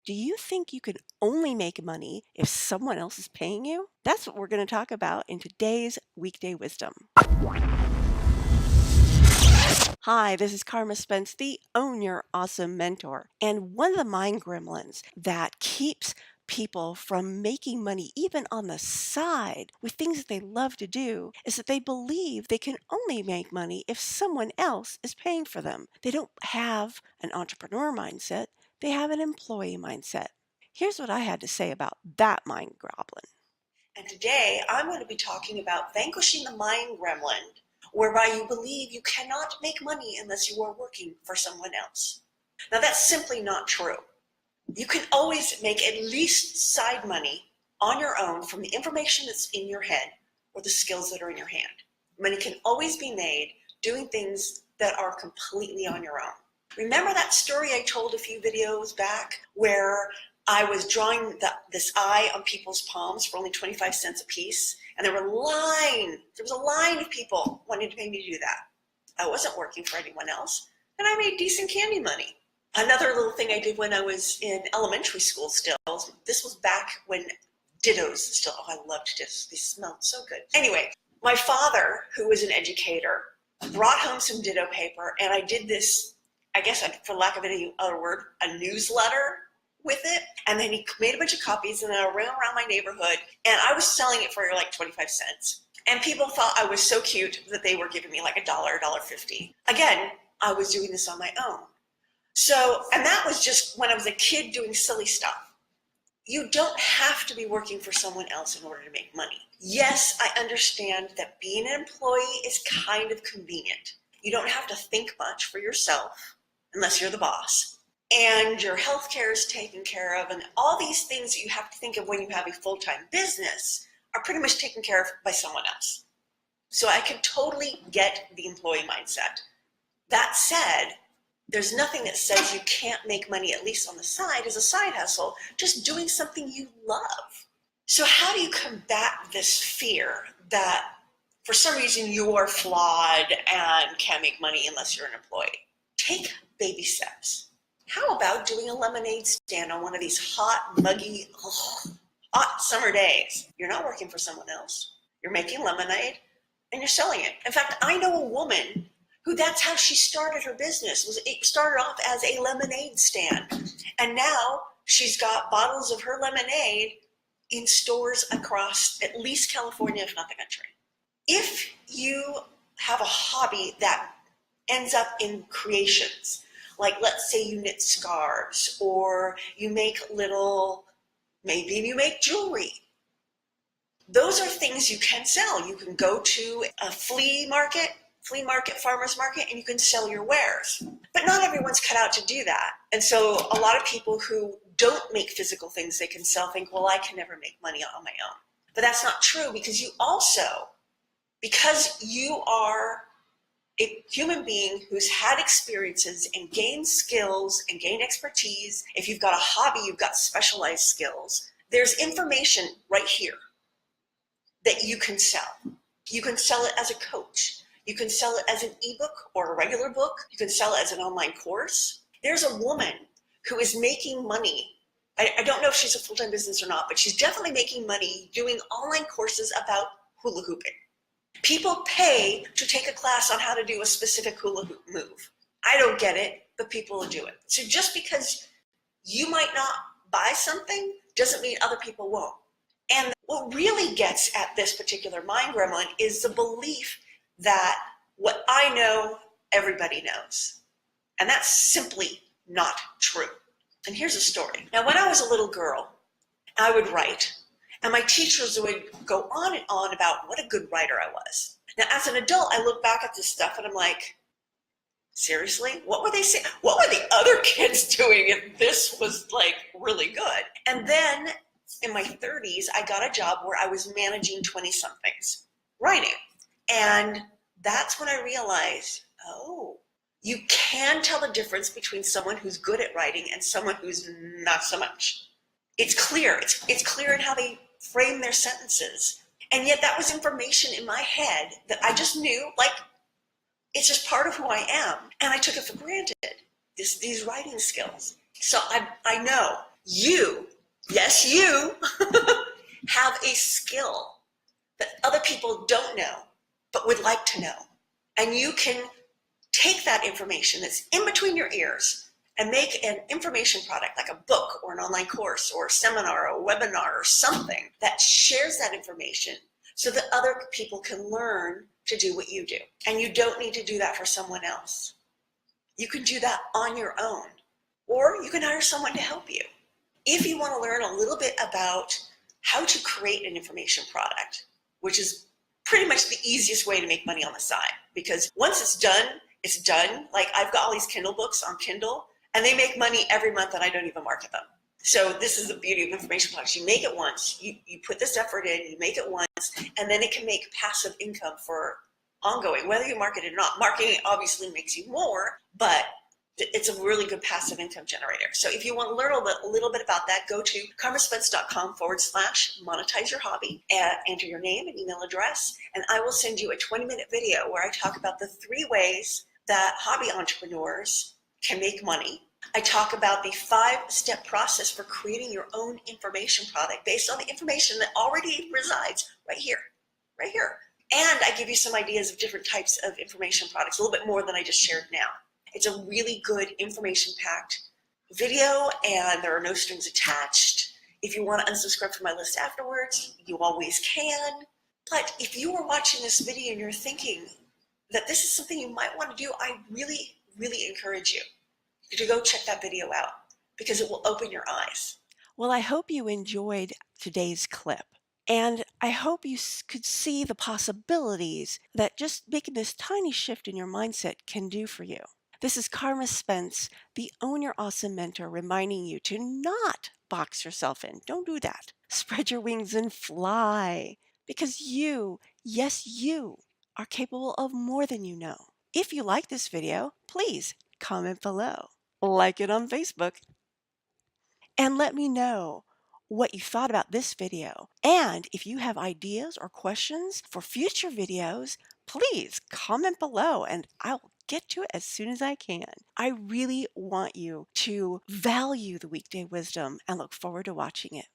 Do you think you can only make money if someone else is paying you? That's what we're going to talk about in today's Weekday Wisdom. Hi, this is Carma Spence, the Own Your Awesome Mentor. And one of the mind gremlins that keeps people from making money, even on the side, with things that they love to do, is that they believe they can only make money if someone else is paying for them. They don't have an entrepreneur mindset, they have an employee mindset. Here's what I had to say about that mind goblin. And today I'm going to be talking about vanquishing the mind gremlin, whereby you believe you cannot make money unless you are working for someone else. Now that's simply not true. You can always make at least side money on your own from the information that's in your head or the skills that are in your hand. Money can always be made doing things that are completely on your own. Remember that story I told a few videos back where I was drawing this eye on people's palms for only 25 cents a piece, and there was a line of people wanting to pay me to do that. I wasn't working for anyone else, and I made decent candy money. Another little thing I did when I was in elementary school still, this was back when Dittos still, oh, I loved Dittos, they smelled so good. Anyway, my father, who was an educator, brought home some Ditto paper, and I did this, I guess for lack of any other word, a newsletter with it. And then he made a bunch of copies, and I ran around my neighborhood, and I was selling it for like 25 cents. And people thought I was so cute that they were giving me like $1, $1.50. Again, I was doing this on my own. So, and that was just when I was a kid doing silly stuff. You don't have to be working for someone else in order to make money. Yes, I understand that being an employee is kind of convenient. You don't have to think much for yourself unless you're the boss. And your health care is taken care of, and all these things that you have to think of when you have a full-time business are pretty much taken care of by someone else. So I can totally get the employee mindset. That said, there's nothing that says you can't make money, at least on the side, as a side hustle, just doing something you love. So how do you combat this fear that for some reason you're flawed and can't make money unless you're an employee? Take baby steps. How about doing a lemonade stand on one of these hot, muggy, hot summer days? You're not working for someone else. You're making lemonade and you're selling it. In fact, I know a woman who that's how she started her business. It started off as a lemonade stand. And now she's got bottles of her lemonade in stores across at least California, if not the country. If you have a hobby that ends up in creations, like let's say you knit scarves, or you make maybe you make jewelry. Those are things you can sell. You can go to a flea market, farmer's market, and you can sell your wares. But not everyone's cut out to do that. And so a lot of people who don't make physical things they can sell think, well, I can never make money on my own. But that's not true, because you are a human being who's had experiences and gained skills and gained expertise. If you've got a hobby, you've got specialized skills. There's information right here that you can sell. You can sell it as a coach. You can sell it as an ebook or a regular book. You can sell it as an online course. There's a woman who is making money. I don't know if she's a full-time business or not, but she's definitely making money doing online courses about hula hooping. People pay to take a class on how to do a specific hula hoop move. I don't get it, but people will do it. So just because you might not buy something doesn't mean other people won't. And what really gets at this particular mind gremlin is the belief that what I know, everybody knows. And that's simply not true. And here's a story. Now, when I was a little girl, I would write. And my teachers would go on and on about what a good writer I was. Now, as an adult, I look back at this stuff and I'm like, seriously? What were they saying? What were the other kids doing if this was like really good? And then in my 30s, I got a job where I was managing 20-somethings writing. And that's when I realized, oh, you can tell the difference between someone who's good at writing and someone who's not so much. It's clear. It's clear in how they frame their sentences. And yet that was information in my head that I just knew, like, it's just part of who I am. And I took it for granted, these writing skills. So I know You, yes, you, have a skill that other people don't know, but would like to know. And you can take that information that's in between your ears and make an information product like a book or an online course or a seminar or a webinar or something that shares that information so that other people can learn to do what you do. And you don't need to do that for someone else. You can do that on your own, or you can hire someone to help you. If you want to learn a little bit about how to create an information product, which is pretty much the easiest way to make money on the side, because once it's done, it's done. Like I've got all these Kindle books on Kindle and they make money every month and I don't even market them. So this is the beauty of information products. You make it once, you put this effort in, you make it once, and then it can make passive income for ongoing, whether you market it or not. Marketing obviously makes you more, but it's a really good passive income generator. So if you want to learn a little bit about that, go to carmaspence.com/monetize your hobby and enter your name and email address. And I will send you a 20-minute video where I talk about the 3 ways that hobby entrepreneurs can make money. I talk about the 5-step process for creating your own information product based on the information that already resides right here, right here. And I give you some ideas of different types of information products, a little bit more than I just shared now. It's a really good information-packed video, and there are no strings attached. If you want to unsubscribe from my list afterwards, you always can. But if you are watching this video and you're thinking that this is something you might want to do, I really, really encourage you to go check that video out because it will open your eyes. Well, I hope you enjoyed today's clip. And I hope you could see the possibilities that just making this tiny shift in your mindset can do for you. This is Carma Spence, the Own Your Awesome Mentor, reminding you to not box yourself in. Don't do that. Spread your wings and fly because you, yes, you, are capable of more than you know. If you like this video, please comment below, like it on Facebook, and let me know what you thought about this video. And if you have ideas or questions for future videos, please comment below and I'll get to it as soon as I can. I really want you to value the weekday wisdom and look forward to watching it.